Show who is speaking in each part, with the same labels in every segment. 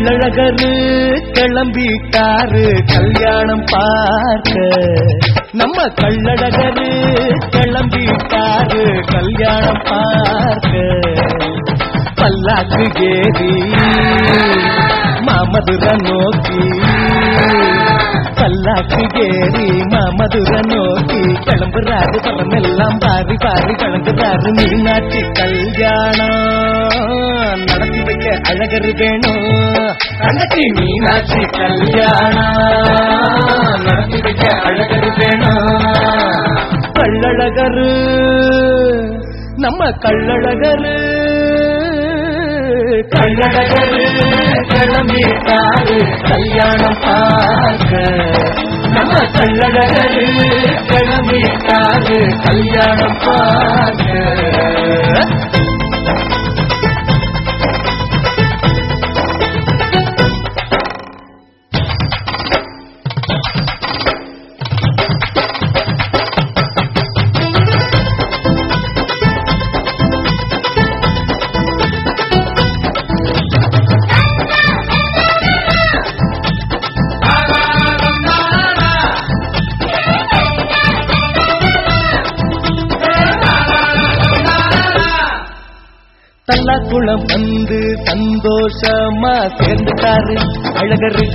Speaker 1: கள்ளழகரு கிளம்பிட்டாரு கல்யாணம் பார்க்க. நம்ம கள்ளழகரு கிளம்பிட்டாரு கல்யாணம் பார்க்க. பல்லாக்கு ஏறி மாமதுரை நோக்கி, பல்லாக்கு ஏறி மாமதுரை நோக்கி கிளம்புறாரு. பரமெல்லாம் பாரி பாரி கலங்குறாரு. மீனாட்சி கல்யாணம் நடத்தி வைக்க அழகரு வேணும். தங்கச்சி மீனாட்சி கல்யாணம் நடத்தி வைக்க அழகரு வேணும். கள்ளழகரு நம்ம கள்ளழகரு கள்ளழகரு கிளம்பிட்டாரு கல்யாணம் பார்க்க. நம்ம கள்ளழகரு கிளம்பிட்டாரு கல்யாணம் பார்க்க. தல்லாக்குளம் வந்து சந்தோஷமா சேர்ந்துட்டாரு அழகரு.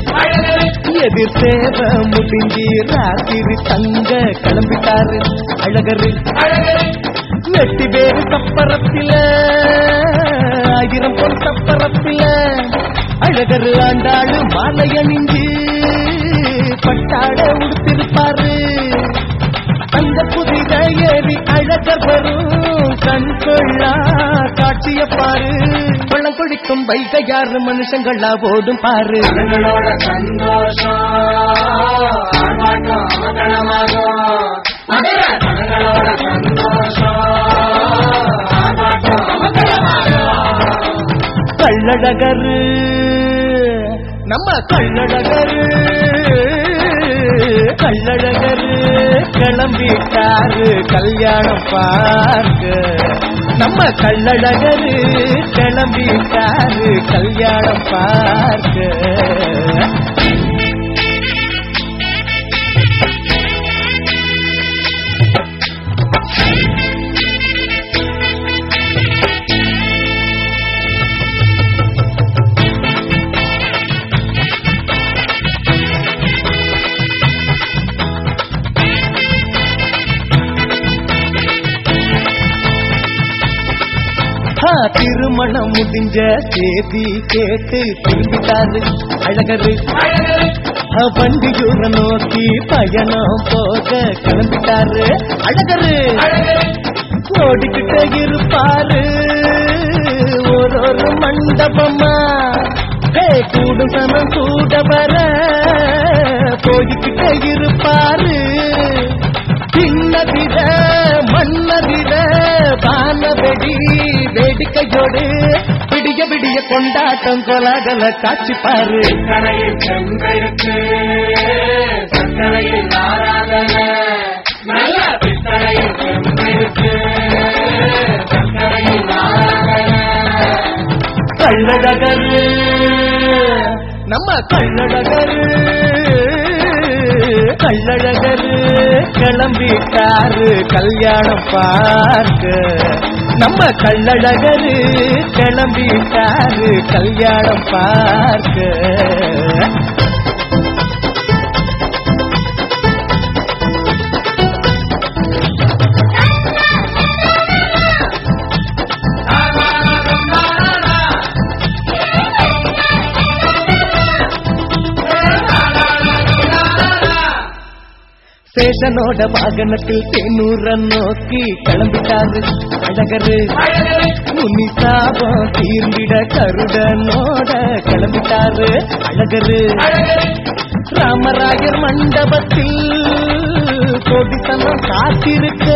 Speaker 1: எதிர் சேவ முடிஞ்சி ராத்திரி தங்க கிளம்பிட்டாரு அழகரு. வெட்டி பேரு சப்பரத்தில 1000 பொன் சப்பரத்தில அழகரு ஆண்டாளு மாலை அணிஞ்சு பட்டாட உடுத்திருப்பாரு. அந்த புதித ஏறி அழகர் வரும் கண் கொள்ளா காட்சிய பாரு. பள்ளம் குடிக்கும் வைகையாறு மனுஷங்களா ஓடும் பாரு. கள்ளழகரு நம்ம கள்ளழகரு கள்ளழகரு கிளம்பிட்டாரு கல்யாணம் பார்க்க. நம்ம கள்ளழகரு கிளம்பிட்டாரு கல்யாணம் பார்க்க. திருமணம் முடிஞ்ச சேதி கேட்டு திரும்பிட்டாரு அழகரு. வண்டியூர நோக்கி பயணம் போக கிளம்பிட்டாரு அழகரு. ஓடிக்கிட்டே இருப்பாரு ஒரு மண்டபமா. கூடும் சனம் கூட வர போய்கிட்டே இருப்பாரு. சின்னதிர மன்னதிர வானவெடி வேடிக்கையோடு விடிய விடிய கொண்டாட்டம் கொலாகல காட்சி பாரு. கள்ளழகரு நம்ம கள்ளழகரு கள்ளழகரு கிளம்பிட்டாரு கல்யாணம் பார்க்க. நம்ம கள்ளழகரு கிளம்பிட்டாரு கல்யாணம் பார்க்க. சேஷனோட வாகனத்தில் தேனூர நோக்கி கிளம்பிட்டாரு அழகரு. முனி சாபம் தீர்ந்திட கருடனோட கிளம்பிட்டாரு அழகரு. ராமராயர் மண்டபத்தில் கோடித்தனம் காத்திருக்க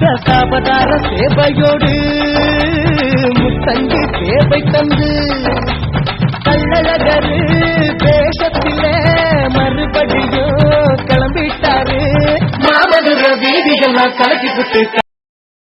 Speaker 1: தசாவதார சேவையோடு முத்தங்கி சேவை தந்து கள்ளழகரு வேஷத்திலே மறுபடியும் கிளம்பிட்டாரு. மாமதுரை வீதிகள்லாம் கலக்கி விட்டு